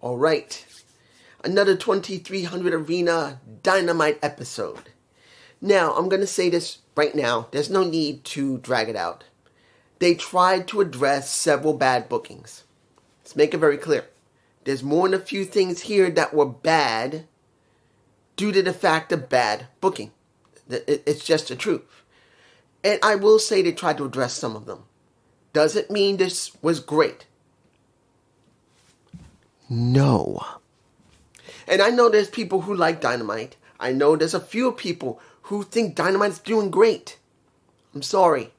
All right, another 2300 Arena Dynamite episode. Now, I'm going to say this right now. There's no need to drag it out. They tried to address several bad bookings. Let's make it very clear. There's more than a few things here that were bad due to the fact of bad booking. It's just the truth. And I will say they tried to address some of them. Does it mean this was great? No. And I know there's people who like Dynamite. I know there's a few people who think Dynamite's doing great. I'm sorry.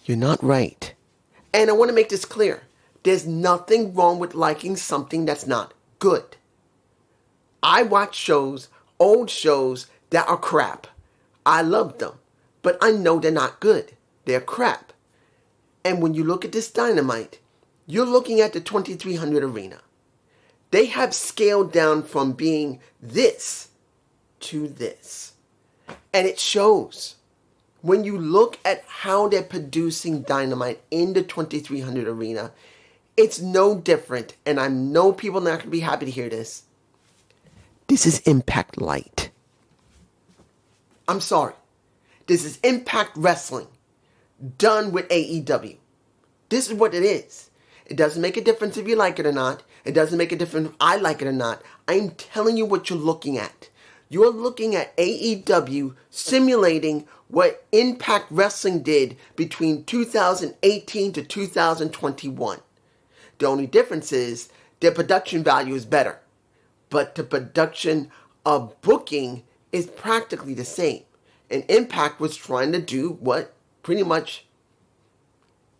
You're not right. And I want to make this clear. There's nothing wrong with liking something that's not good. I watch shows, old shows, that are crap. I love them. But I know they're not good. They're crap. And when you look at this Dynamite, you're looking at the 2300 Arena. They have scaled down from being this to this. And it shows. When you look at how they're producing Dynamite in the 2300 Arena, it's no different. And I know people are not going to be happy to hear this. This is Impact Light. I'm sorry. This is Impact Wrestling done with AEW. This is what it is. It doesn't make a difference if you like it or not. It doesn't make a difference if I like it or not. I'm telling you what you're looking at. You're looking at AEW simulating what Impact Wrestling did between 2018 to 2021. The only difference is their production value is better. But the production of booking is practically the same. And Impact was trying to do what pretty much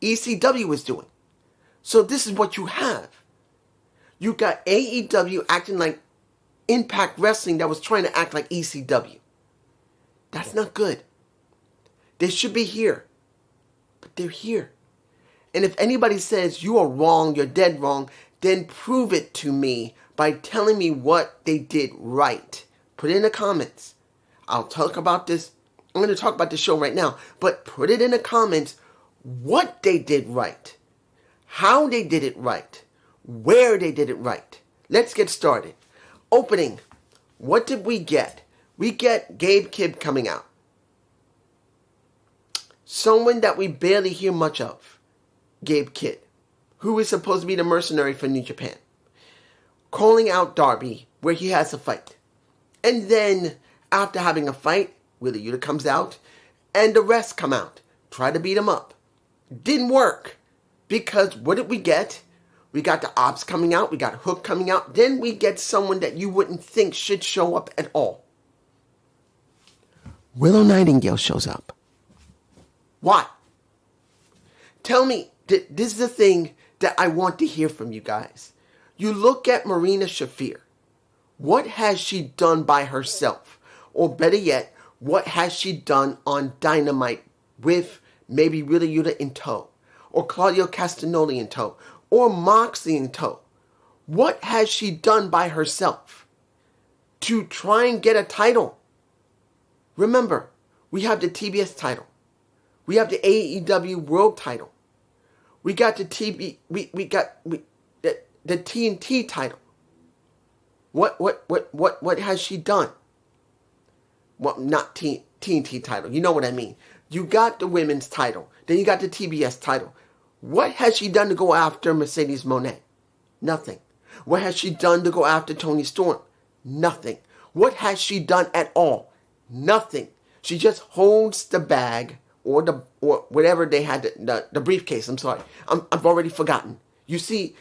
ECW was doing. So this is what you have. You got AEW acting like Impact Wrestling that was trying to act like ECW. That's not good. They should be here. But they're here. And if anybody says you are wrong, you're dead wrong, then prove it to me by telling me what they did right. Put it in the comments. I'll talk about this. I'm going to talk about the show right now. But put it in the comments what they did right. How they did it right. Where they did it right. Let's get started. Opening. What did we get? We get Gabe Kidd coming out. Someone that we barely hear much of. Gabe Kidd. Who is supposed to be the mercenary for New Japan. Calling out Darby where he has a fight. And then after having a fight, Wheeler Yuta comes out and the rest come out. Try to beat him up. Didn't work. Because what did we get? We got the Ops coming out. We got Hook coming out. Then we get someone that you wouldn't think should show up at all. Willow Nightingale shows up. Why? Tell me, this is the thing that I want to hear from you guys. You look at Marina Shafir. What has she done by herself? Or better yet, what has she done on Dynamite with maybe Wheeler Yuta in tow? Or Claudio Castagnoli in tow? Or Moxley in tow? What has she done by herself to try and get a title? Remember, we have the TBS title. We have the AEW World title. We got the the TNT title. What has she done? Well, not TNT title. You know what I mean. You got the women's title. Then you got the TBS title. What has she done to go after Mercedes Moné? Nothing. What has she done to go after Toni Storm? Nothing. What has she done at all? Nothing. She just holds the bag or whatever they had, the briefcase. I'm sorry. I've already forgotten. You see,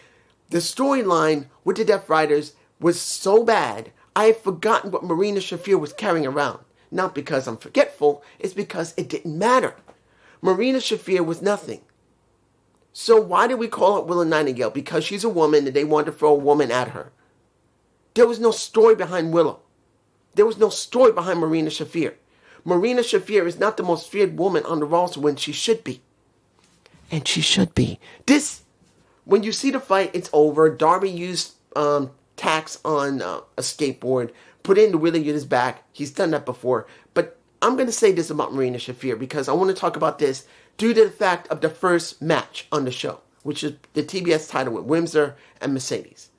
the storyline with the Death Riders was so bad, I had forgotten what Marina Shafir was carrying around. Not because I'm forgetful, it's because it didn't matter. Marina Shafir was nothing. So why did we call it Willow Nightingale? Because she's a woman and they wanted to throw a woman at her. There was no story behind Willow. There was no story behind Marina Shafir. Marina Shafir is not the most feared woman on the roster when she should be. And she should be. When you see the fight, it's over. Darby used tacks on a skateboard, put it into Wheeler Yuta's back. He's done that before. But I'm going to say this about Marina Shafir because I want to talk about this due to the fact of the first match on the show, which is the TBS title with Windsor and Mercedes.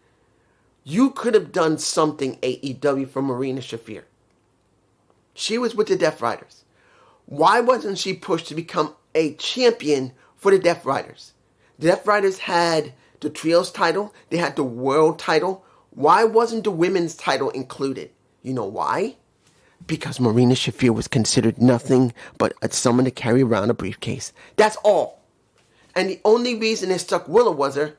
You could have done something, AEW, for Marina Shafir. She was with the Death Riders. Why wasn't she pushed to become a champion for the Death Riders? The Death Riders had the Trios title. They had the World title. Why wasn't the Women's title included? You know why? Because Marina Shafir was considered nothing but someone to carry around a briefcase. That's all. And the only reason they stuck Willow was her.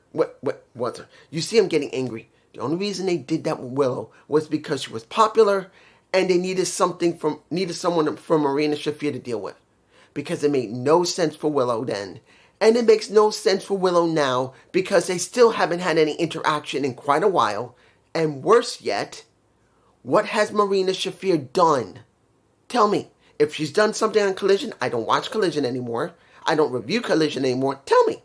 You see him getting angry. The only reason they did that with Willow was because she was popular and they needed someone from Marina Shafir to deal with. Because it made no sense for Willow then. And it makes no sense for Willow now because they still haven't had any interaction in quite a while. And worse yet, what has Marina Shafir done? Tell me. If she's done something on Collision, I don't watch Collision anymore. I don't review Collision anymore. Tell me.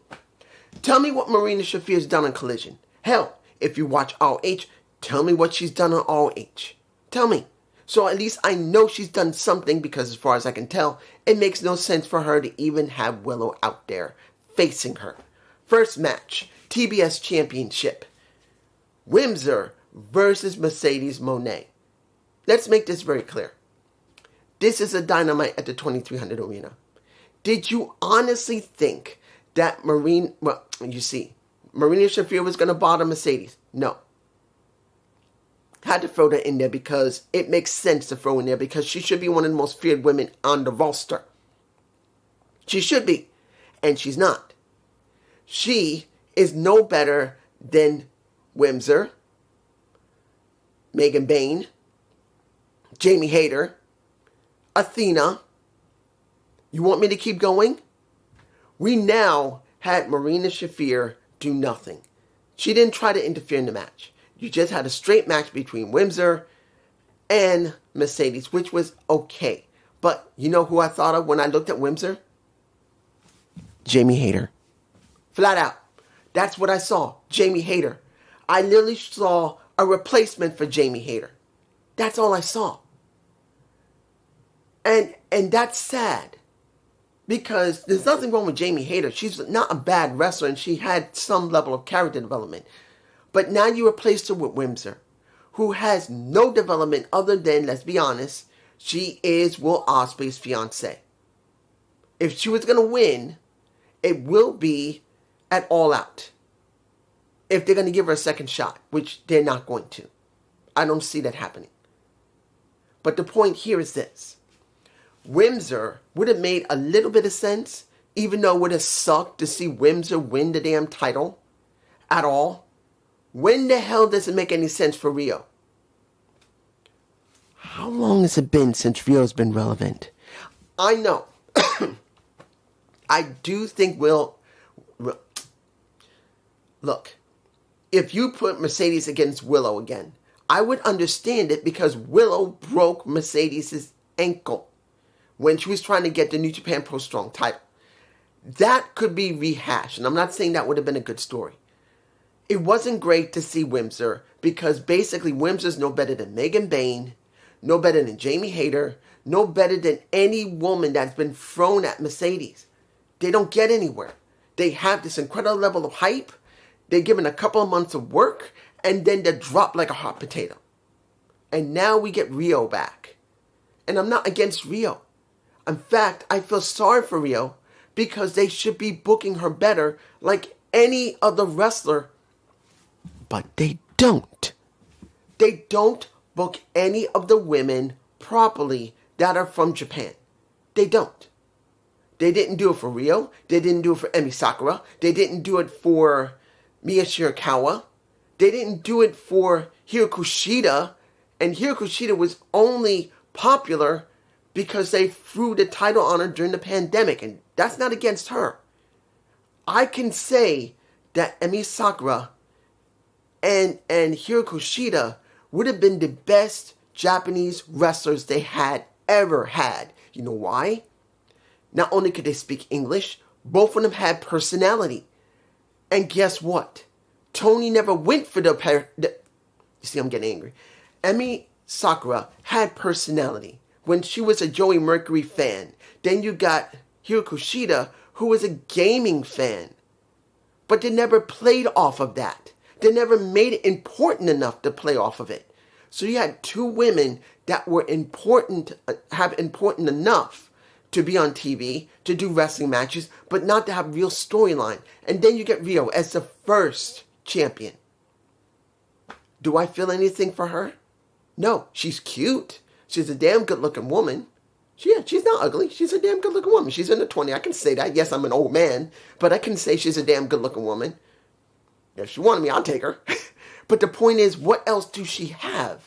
Tell me what Marina Shafir's done on Collision. Hell, if you watch ROH, tell me what she's done on ROH. Tell me. So at least I know she's done something because as far as I can tell, it makes no sense for her to even have Willow out there facing her. First match, TBS Championship. Windsor versus Mercedes Moné. Let's make this very clear. This is a Dynamite at the 2300 Arena. Did you honestly think that Marina Shafir was going to bother Mercedes? No. Had to throw that in there because it makes sense to throw in there because she should be one of the most feared women on the roster. She should be. And she's not. She is no better than Windsor, Megan Bayne, Jamie Hayter, Athena. You want me to keep going? We now had Marina Shafir do nothing. She didn't try to interfere in the match. You just had a straight match between Windsor and Mercedes, which was okay. But you know who I thought of when I looked at Windsor? Jamie Hayter. Flat out. That's what I saw. Jamie Hayter. I literally saw a replacement for Jamie Hayter. That's all I saw. And that's sad. Because there's nothing wrong with Jamie Hayter. She's not a bad wrestler and she had some level of character development. But now you replaced her with Windsor, who has no development other than, let's be honest, she is Will Ospreay's fiancée. If she was going to win, it will be at All Out. If they're going to give her a second shot, which they're not going to. I don't see that happening. But the point here is this. Windsor would have made a little bit of sense, even though it would have sucked to see Windsor win the damn title at all. When the hell does it make any sense for Rio? How long has it been since Rio's been relevant? I know. I do think look, if you put Mercedes against Willow again, I would understand it because Willow broke Mercedes' ankle when she was trying to get the New Japan Pro Strong title. That could be rehashed, and I'm not saying that would have been a good story. It wasn't great to see Windsor because basically Windsor's no better than Megan Bayne, no better than Jamie Hayter, no better than any woman that's been thrown at Mercedes. They don't get anywhere. They have this incredible level of hype. They're given a couple of months of work, and then they're dropped like a hot potato. And now we get Rio back. And I'm not against Rio. In fact, I feel sorry for Rio because they should be booking her better like any other wrestler. But they don't. They don't book any of the women properly that are from Japan. They don't. They didn't do it for Rio. They didn't do it for Emi Sakura. They didn't do it for Miya Shirakawa. They didn't do it for Hiro Kushida. And Hiro Kushida was only popular because they threw the title on her during the pandemic. And that's not against her. I can say that Emi Sakura and Hiro Kushida would have been the best Japanese wrestlers they had ever had. You know why? Not only could they speak English, both of them had personality. And guess what? Tony never went for the you see, I'm getting angry. Emi Sakura had personality when she was a Joey Mercury fan. Then you got Hiro Kushida, who was a gaming fan. But they never played off of that. They never made it important enough to play off of it. So you had two women that were important enough to be on TV, to do wrestling matches, but not to have real storyline. And then you get Rio as the first champion. Do I feel anything for her? No, she's cute. She's a damn good-looking woman. She's not ugly. She's a damn good-looking woman. She's in her 20s. I can say that. Yes, I'm an old man, but I can say she's a damn good-looking woman. If she wanted me, I'll take her. But the point is, what else do she have?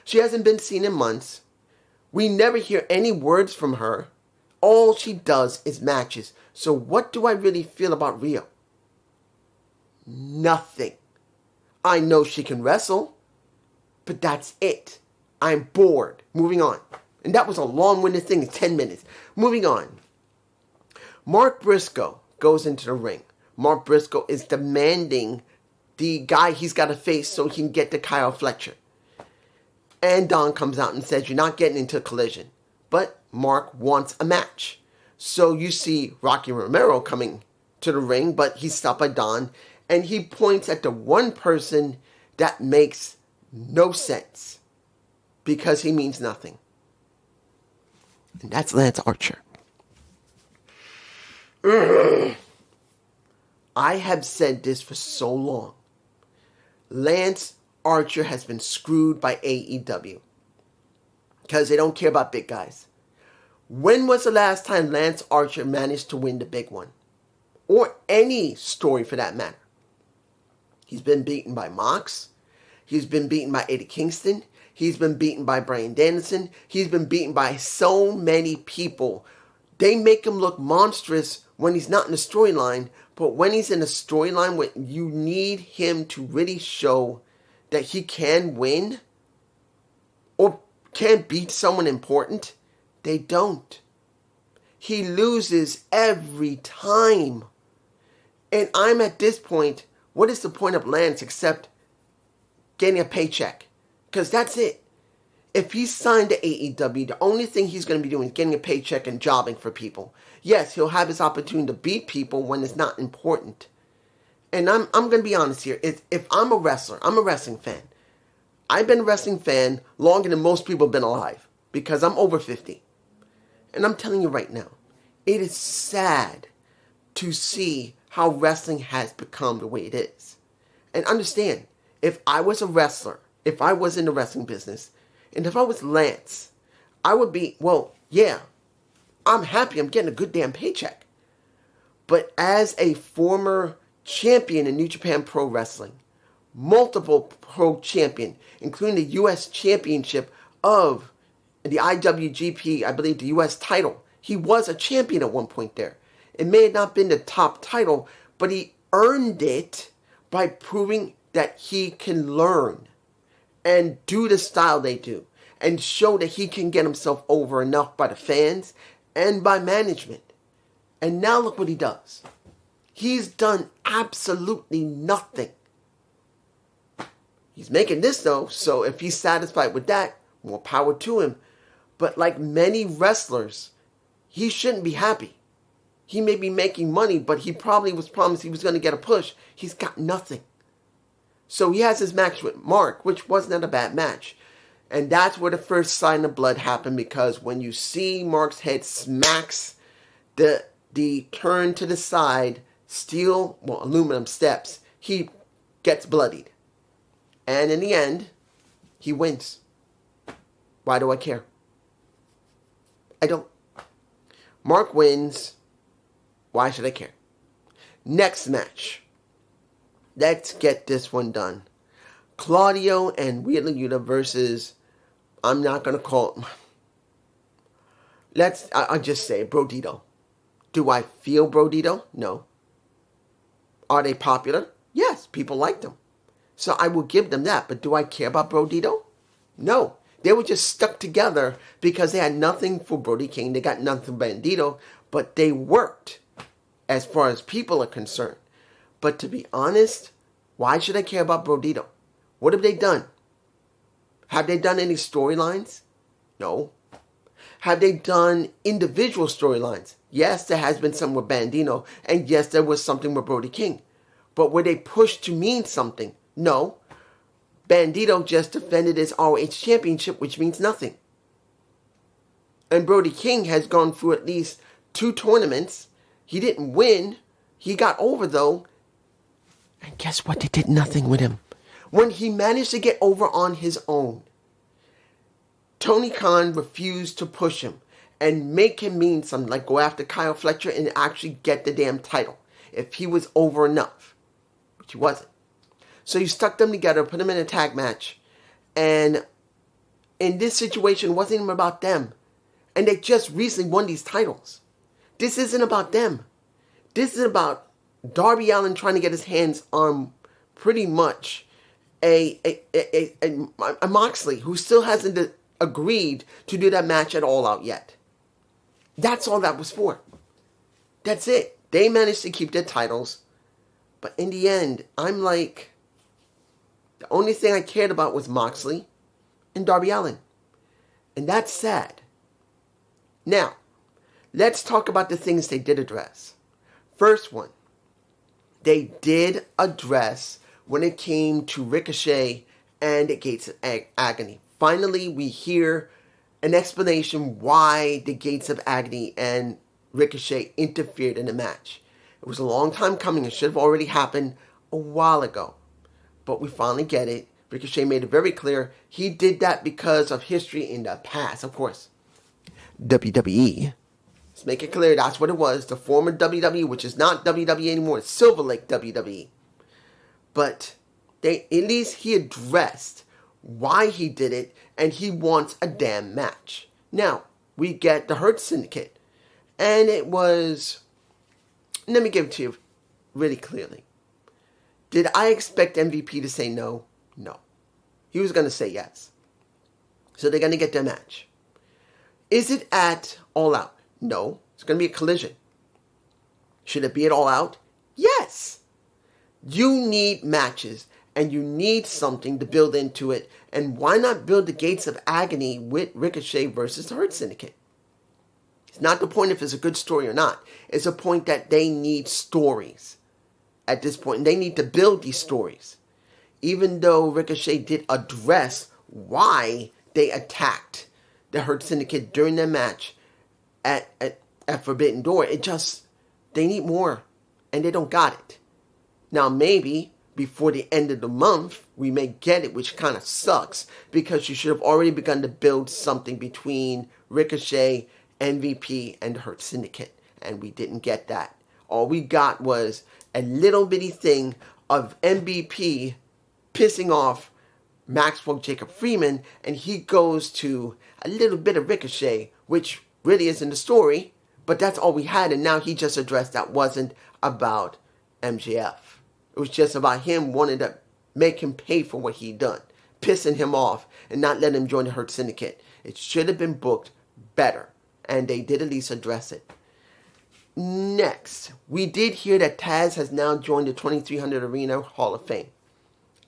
She hasn't been seen in months. We never hear any words from her. All she does is matches. So what do I really feel about Rio? Nothing. I know she can wrestle, but that's it. I'm bored. Moving on. And that was a long-winded thing. It's 10 minutes. Moving on. Mark Briscoe goes into the ring. Mark Briscoe is demanding the guy he's got to face so he can get to Kyle Fletcher. And Don comes out and says, you're not getting into a collision. But Mark wants a match. So you see Rocky Romero coming to the ring, but he's stopped by Don. And he points at the one person that makes no sense. Because he means nothing. And that's Lance Archer. I have said this for so long. Lance Archer has been screwed by AEW. Because they don't care about big guys. When was the last time Lance Archer managed to win the big one? Or any story for that matter. He's been beaten by Mox. He's been beaten by Eddie Kingston. He's been beaten by Bryan Danielson. He's been beaten by so many people. They make him look monstrous when he's not in the storyline. But when he's in a storyline where you need him to really show that he can win or can beat someone important, they don't. He loses every time. And I'm at this point, what is the point of Lance except getting a paycheck? Because that's it. If he's signed to AEW, the only thing he's going to be doing is getting a paycheck and jobbing for people. Yes, he'll have his opportunity to beat people when it's not important. And I'm going to be honest here. If I'm a wrestler, I'm a wrestling fan. I've been a wrestling fan longer than most people have been alive. Because I'm over 50. And I'm telling you right now, it is sad to see how wrestling has become the way it is. And understand, if I was a wrestler, if I was in the wrestling business, and if I was Lance, I would be, well, yeah, I'm happy I'm getting a good damn paycheck. But as a former champion in New Japan Pro Wrestling, multiple pro champion, including the U.S. Championship of the IWGP, I believe the U.S. title. He was a champion at one point there. It may have not been the top title, but he earned it by proving that he can learn and do the style they do and show that he can get himself over enough by the fans and by management. And now look what he does. He's done absolutely nothing. He's making this though, so if he's satisfied with that, more power to him. But like many wrestlers, he shouldn't be happy. He may be making money, but he probably was promised he was going to get a push. He's got nothing. So he has his match with Mark, which wasn't a bad match. And that's where the first sign of blood happened, because when you see Mark's head smacks the turn to the side, aluminum steps, he gets bloodied. And in the end, he wins. Why do I care? I don't. Mark wins. Why should I care? Next match. Let's get this one done. Claudio and Wheeler Yuta versus, I'm not going to call it. I'll just say Brodito. Do I feel Brodito? No. Are they popular? Yes, people like them. So I will give them that. But do I care about Brodito? No. They were just stuck together because they had nothing for Brody King. They got nothing for Bandito. But they worked as far as people are concerned. But to be honest, why should I care about Brodito? What have they done? Have they done any storylines? No. Have they done individual storylines? Yes, there has been some with Bandito. And yes, there was something with Brody King. But were they pushed to mean something? No. Bandito just defended his ROH championship, which means nothing. And Brody King has gone through at least 2 tournaments. He didn't win. He got over, though. And guess what? They did nothing with him. When he managed to get over on his own, Tony Khan refused to push him and make him mean something, like go after Kyle Fletcher and actually get the damn title if he was over enough, which he wasn't. So you stuck them together, put them in a tag match, and in this situation, it wasn't even about them. And they just recently won these titles. This isn't about them. This is about Darby Allin trying to get his hands on pretty much a Moxley who still hasn't agreed to do that match at All Out yet. That's all that was for. That's it. They managed to keep their titles. But in the end, I'm like, the only thing I cared about was Moxley and Darby Allin. And that's sad. Now, let's talk about the things they did address. First one, they did address when it came to Ricochet and the Gates of Agony. Finally, we hear an explanation why the Gates of Agony and Ricochet interfered in the match. It was a long time coming. It should have already happened a while ago. But we finally get it. Ricochet made it very clear he did that because of history in the past, of course. WWE. Let's make it clear that's what it was. The former WWE, which is not WWE anymore. It's Silver Lake WWE. But at least he addressed why he did it, and he wants a damn match. Now, we get the Hurt Syndicate. And it was... Let me give it to you really clearly. Did I expect MVP to say no? No. He was going to say yes. So they're going to get their match. Is it at All Out? No. It's going to be a collision. Should it be at All Out? Yes. You need matches, and you need something to build into it. And why not build the Gates of Agony with Ricochet versus the Hurt Syndicate? It's not the point if it's a good story or not. It's a point that they need stories at this point. And they need to build these stories. Even though Ricochet did address why they attacked the Hurt Syndicate during their match at Forbidden Door, they need more. And they don't got it. Now maybe before the end of the month, we may get it, which kind of sucks. Because you should have already begun to build something between Ricochet, MVP, and the Hurt Syndicate. And we didn't get that. All we got was a little bitty thing of MVP pissing off Maxwell Jacob Freeman, and he goes to a little bit of Ricochet, which really isn't the story, but that's all we had, and now he just addressed that wasn't about MJF. It was just about him wanting to make him pay for what he'd done, pissing him off, and not letting him join the Hurt Syndicate. It should have been booked better, and they did at least address it. Next, we did hear that Taz has now joined the 2300 Arena Hall of Fame.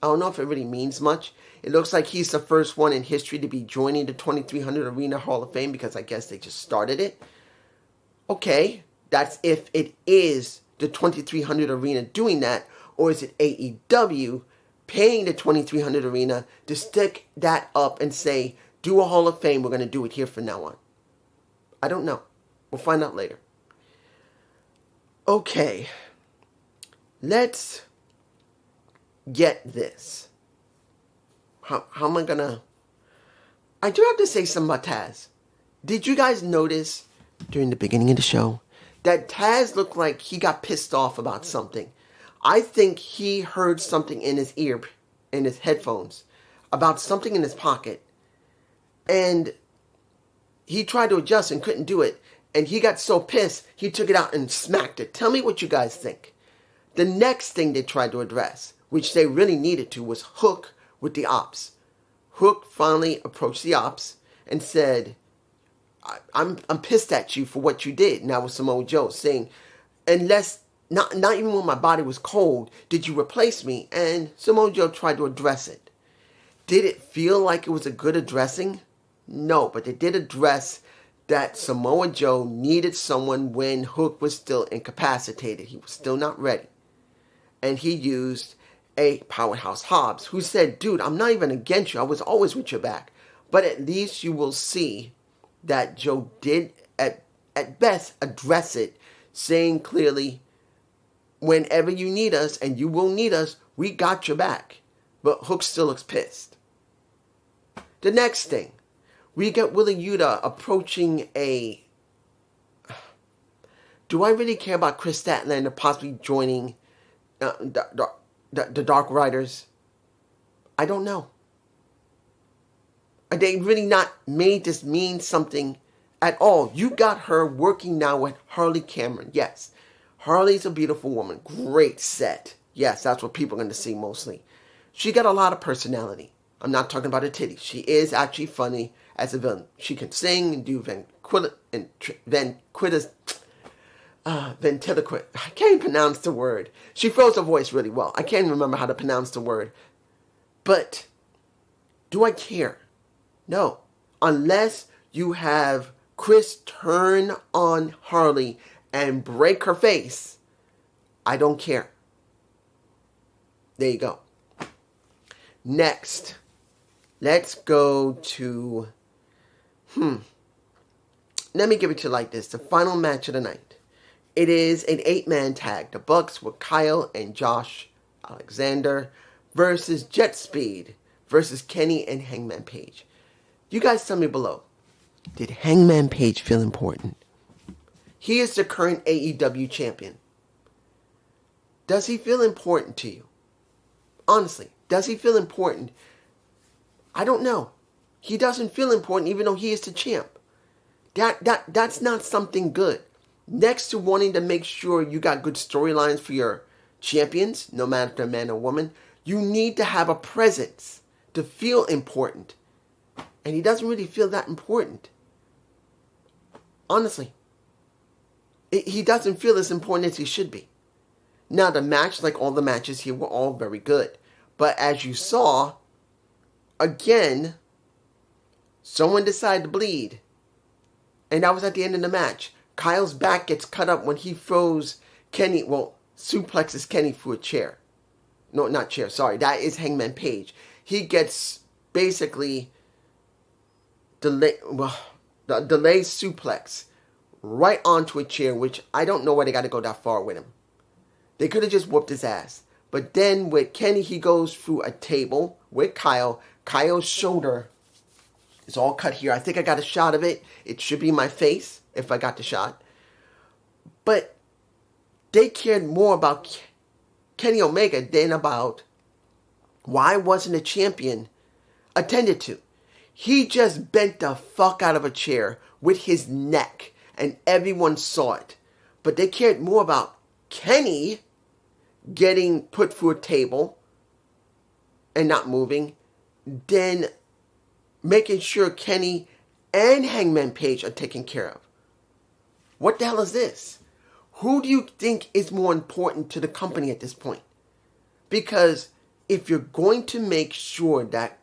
I don't know if it really means much. It looks like he's the first one in history to be joining the 2300 Arena Hall of Fame because I guess they just started it. Okay, that's if it is the 2300 Arena doing that, or is it AEW paying the 2300 Arena to stick that up and say, do a Hall of Fame, we're going to do it here from now on. I don't know. We'll find out later. Okay, let's get this. How am I gonna... I do have to say something about Taz. Did you guys notice during the beginning of the show that Taz looked like he got pissed off about something? I think he heard something in his ear, in his headphones, about something in his pocket. And he tried to adjust and couldn't do it. And he got so pissed, he took it out and smacked it. Tell me what you guys think. The next thing they tried to address, which they really needed to, was Hook with the Ops. Hook finally approached the Ops and said, I'm pissed at you for what you did. Now with Samoa Joe saying, unless, not even when my body was cold, did you replace me? And Samoa Joe tried to address it. Did it feel like it was a good addressing? No, but they did address that Samoa Joe needed someone when Hook was still incapacitated. He was still not ready. And he used a powerhouse Hobbs, who said, dude, I'm not even against you. I was always with your back. But at least you will see that Joe did, at best, address it, saying clearly, whenever you need us, and you will need us, we got your back. But Hook still looks pissed. The next thing, we get Wheeler Yuta approaching a... Do I really care about Chris Statlander possibly joining the Dark Riders? I don't know. They really not made this mean something at all. You got her working now with Harley Cameron. Yes, Harley's a beautiful woman. Great set. Yes, that's what people are going to see mostly. She got a lot of personality. I'm not talking about her titties. She is actually funny as a villain. She can sing and do ventriloquist. I can't pronounce the word. She throws her voice really well. I can't remember how to pronounce the word. But do I care? No. Unless you have Chris turn on Harley and break her face, I don't care. There you go. Next, let's go to... Let me give it to you like this. The final match of the night. It is an 8-man tag. The Bucks with Kyle and Josh Alexander versus Jet Speed versus Kenny and Hangman Page. You guys tell me below. Did Hangman Page feel important? He is the current AEW champion. Does he feel important to you? Honestly, does he feel important? I don't know. He doesn't feel important even though he is the champ. That's not something good. Next to wanting to make sure you got good storylines for your champions, no matter if they're man or woman, you need to have a presence to feel important. And he doesn't really feel that important. Honestly. He doesn't feel as important as he should be. Now, the match, like all the matches here, were all very good. But as you saw, again, someone decided to bleed. And that was at the end of the match. Kyle's back gets cut up when he throws Kenny, suplexes Kenny through a chair. No, not chair, sorry. That is Hangman Page. He gets basically delayed suplex right onto a chair, which I don't know why they got to go that far with him. They could have just whooped his ass. But then with Kenny, he goes through a table with Kyle. Kyle's shoulder is all cut here. I think I got a shot of it. It should be my face if I got the shot. But they cared more about Kenny Omega than about why wasn't a champion attended to. He just bent the fuck out of a chair with his neck, and everyone saw it. But they cared more about Kenny getting put through a table and not moving than making sure Kenny and Hangman Page are taken care of. What the hell is this? Who do you think is more important to the company at this point? Because if you're going to make sure that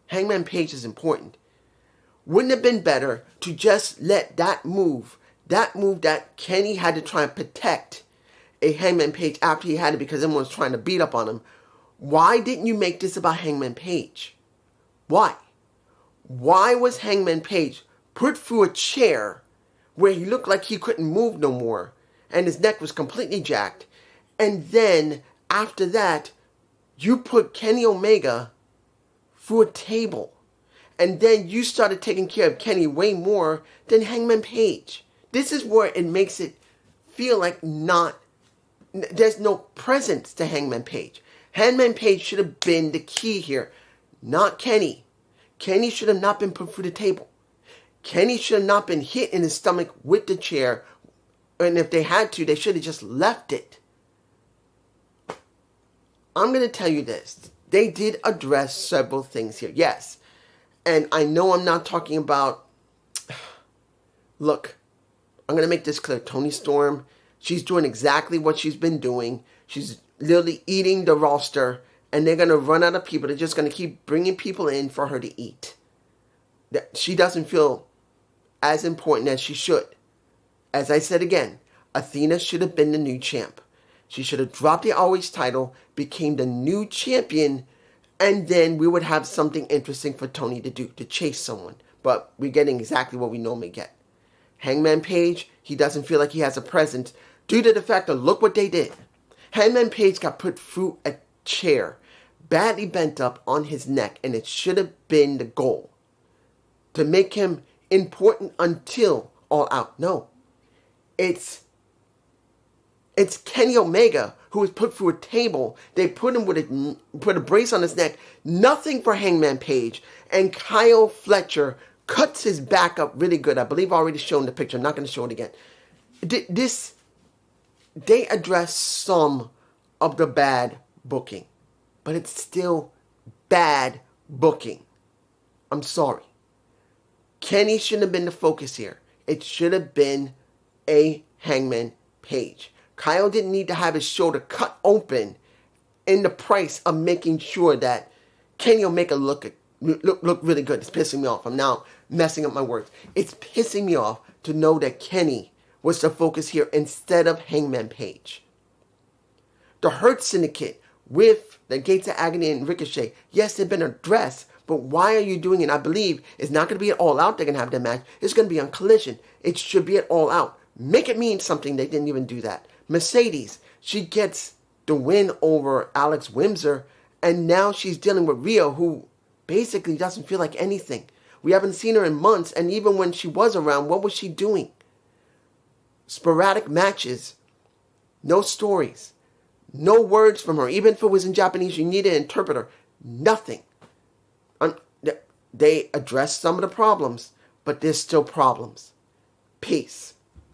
Hangman Page is important, wouldn't it have been better to just let that move that Kenny had to try and protect a Hangman Page after he had it because everyone was trying to beat up on him? Why didn't you make this about Hangman Page? Why? Why was Hangman Page put through a chair where he looked like he couldn't move no more and his neck was completely jacked, and then after that you put Kenny Omega through a table, and then you started taking care of Kenny way more than Hangman Page? This is where it makes it feel like there's no presence to Hangman Page. Hangman Page should have been the key here, not Kenny. Kenny should have not been put through the table. Kenny should have not been hit in his stomach with the chair. And if they had to, they should have just left it. I'm going to tell you this. They did address several things here. Yes. And I know I'm not talking about... Look, I'm going to make this clear. Toni Storm, she's doing exactly what she's been doing. She's literally eating the roster. And they're going to run out of people. They're just going to keep bringing people in for her to eat. She doesn't feel as important as she should. As I said again, Athena should have been the new champ. She should have dropped the ROH title, became the new champion, and then we would have something interesting for Tony to do, to chase someone. But we're getting exactly what we normally get. Hangman Page, he doesn't feel like he has a presence due to the fact that look what they did. Hangman Page got put through a chair, badly bent up on his neck, and it should have been the goal to make him important until All Out. No. It's Kenny Omega who was put through a table. They put him put a brace on his neck. Nothing for Hangman Page. And Kyle Fletcher cuts his back up really good. I believe I already shown the picture. I'm not going to show it again. They address some of the bad booking, but it's still bad booking. I'm sorry. Kenny shouldn't have been the focus here. It should have been a Hangman Page. Kyle didn't need to have his shoulder cut open in the price of making sure that Kenny Omega look really good. It's pissing me off. I'm now messing up my words. It's pissing me off to know that Kenny was the focus here instead of Hangman Page. The Hurt Syndicate with the Gates of Agony and Ricochet, yes, they've been addressed, but why are you doing it? I believe it's not going to be at All Out they're going to have their match. It's going to be on Collision. It should be at All Out. Make it mean something. They didn't even do that. Mercedes, she gets the win over Alex Windsor, and now she's dealing with Rhea, who basically doesn't feel like anything. We haven't seen her in months, and even when she was around, what was she doing? Sporadic matches. No stories. No words from her. Even if it was in Japanese, you needed an interpreter. Nothing. They addressed some of the problems, but there's still problems. Peace.